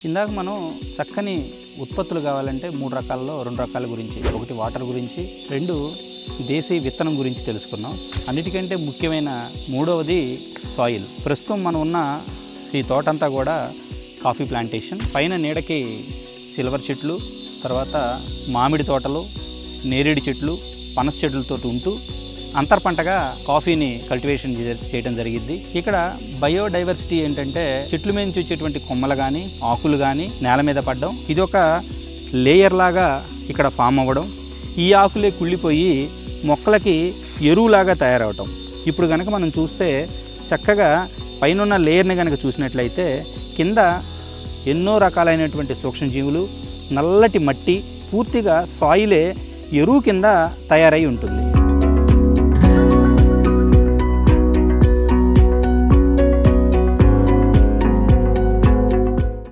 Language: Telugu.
ఇందాక మనం చక్కని ఉత్పత్తులు కావాలంటే 3 రకాల్లో 2 రకాల గురించి, ఒకటి వాటర్ గురించి, 2 దేశీ విత్తనం గురించి తెలుసుకున్నాం. అన్నిటికంటే ముఖ్యమైన మూడవది సాయిల్. ప్రస్తుతం మనం ఉన్న ఈ తోటంతా కూడా కాఫీ ప్లాంటేషన్. పైన నీడకి సిల్వర్ చెట్లు, తర్వాత మామిడి తోటలు, నేరేడు చెట్లు, పనస చెట్లతో ఉంటూ అంతర్పంటగా కాఫీని కల్టివేషన్ చేయడం జరిగింది. ఇక్కడ బయోడైవర్సిటీ ఏంటంటే చెట్ల మీద నుంచి వచ్చేటువంటి కొమ్మలు కానీ ఆకులు కానీ నేల మీద పడడం, ఇది ఒక లేయర్ లాగా ఇక్కడ ఫామ్ అవ్వడం, ఈ ఆకులే కుళ్ళిపోయి మొక్కలకి ఎరువులాగా తయారవటం. ఇప్పుడు కనుక మనం చూస్తే చక్కగా పైన లేయర్ని కనుక చూసినట్లయితే కింద ఎన్నో రకాలైనటువంటి సూక్ష్మజీవులు, నల్లటి మట్టి, పూర్తిగా సాయిలే ఎరువు కింద తయారై ఉంటుంది.